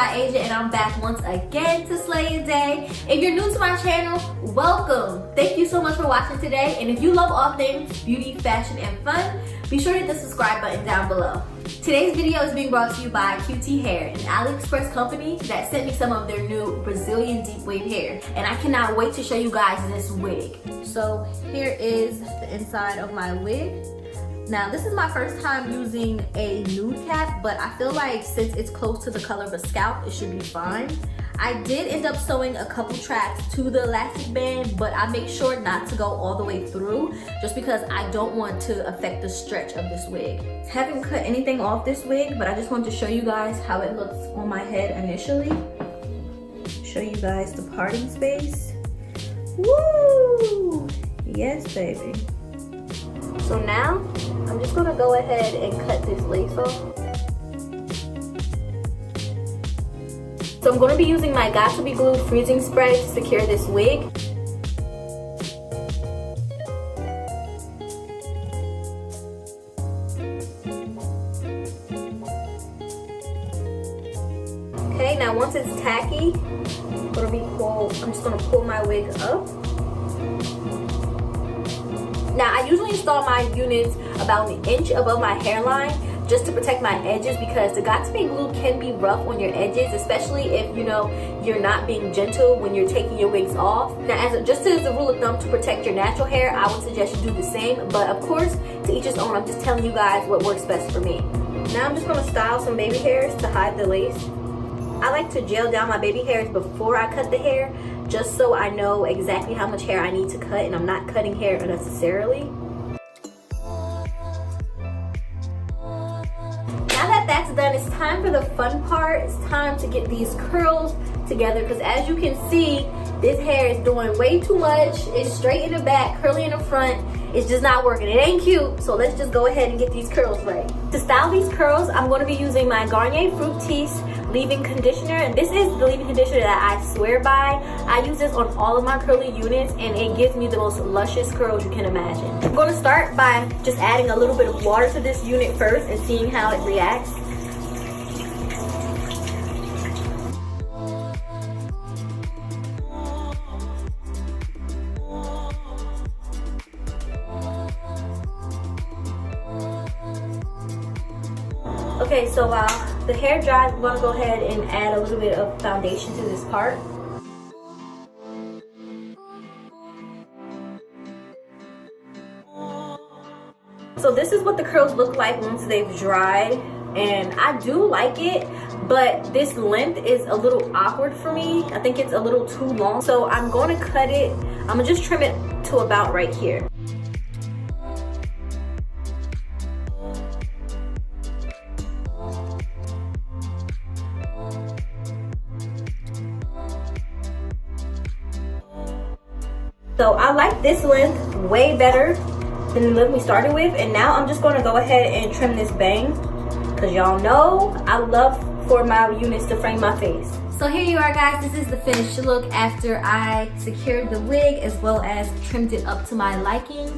ZiAsia, and I'm back once again to slay a day. If you're new to my channel, welcome. Thank you so much for watching today. And if you love all things beauty, fashion, and fun, be sure to hit the subscribe button down below. Today's video is being brought to you by QT Hair, an AliExpress company that sent me some of their new Brazilian deep wave hair. And I cannot wait to show you guys this wig. So here is the inside of my wig. Now, this is my first time using a nude cap, but I feel like since it's close to the color of a scalp, it should be fine. I did end up sewing a couple tracks to the elastic band, but I make sure not to go all the way through just because I don't want to affect the stretch of this wig. Haven't cut anything off this wig, but I just wanted to show you guys how it looks on my head initially. Show you guys the parting space. Woo! Yes, baby. So now, I'm just gonna go ahead and cut this lace off. So I'm gonna be using my Got To Be Glued freezing spray to secure this wig. Okay, now once it's tacky, I'm just gonna pull my wig up. Now, I usually install my units about an inch above my hairline just to protect my edges because the Got To Be Glue can be rough on your edges, especially if you're not being gentle when you're taking your wigs off. Now, just as a rule of thumb to protect your natural hair, I would suggest you do the same. But of course, to each his own. I'm just telling you guys what works best for me. Now I'm just gonna style some baby hairs to hide the lace. I like to gel down my baby hairs before I cut the hair, just so I know exactly how much hair I need to cut and I'm not cutting hair unnecessarily. Now that that's done, it's time for the fun part. It's time to get these curls together because as you can see, this hair is doing way too much. It's straight in the back, curly in the front. It's just not working. It ain't cute. So let's just go ahead and get these curls right. To style these curls, I'm going to be using my Garnier Fructis leave-in conditioner, and this is the leave-in conditioner that I swear by. I use this on all of my curly units and it gives me the most luscious curls you can imagine. I'm going to start by just adding a little bit of water to this unit first and seeing how it reacts. Okay, so while the hair dries, I'm gonna go ahead and add a little bit of foundation to this part. So this is what the curls look like once they've dried, and I do like it, but this length is a little awkward for me. I think it's a little too long, so I'm gonna cut it. I'm gonna just trim it to about right here. So I like this length way better than the length we started with, and now I'm just going to go ahead and trim this bang because y'all know I love for my units to frame my face. So here you are, guys. This is the finished look after I secured the wig as well as trimmed it up to my liking.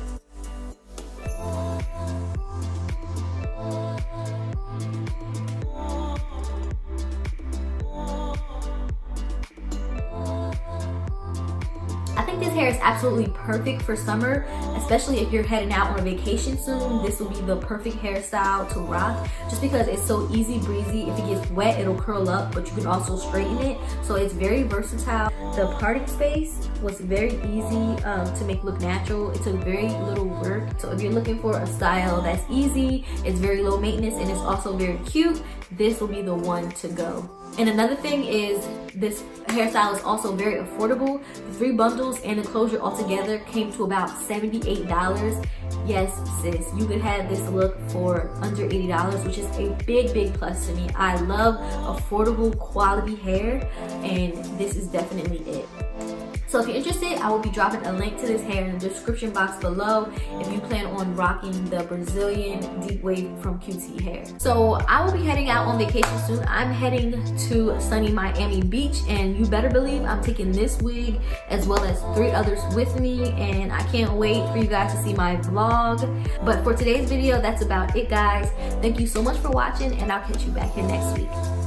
I think this hair is absolutely perfect for summer, especially if you're heading out on a vacation soon. This will be the perfect hairstyle to rock just because it's so easy breezy. If it gets wet, it'll curl up, but you can also straighten it. So it's very versatile. The parting space was very easy to make look natural. It took very little work. So if you're looking for a style that's easy, it's very low maintenance, and it's also very cute, this will be the one to go. And another thing is this hairstyle is also very affordable. The 3 bundles and the closure altogether came to about $78. Yes, sis, you could have this look for under $80, which is a big plus to me. I love affordable quality hair, and this is definitely it. So if you're interested, I will be dropping a link to this hair in the description box below if you plan on rocking the Brazilian deep wave from QT Hair. So I will be heading out on vacation soon. I'm heading to sunny Miami Beach, and you better believe I'm taking this wig as well as 3 others with me, and I can't wait for you guys to see my vlog. But for today's video, that's about it, guys. Thank you so much for watching, and I'll catch you back here next week.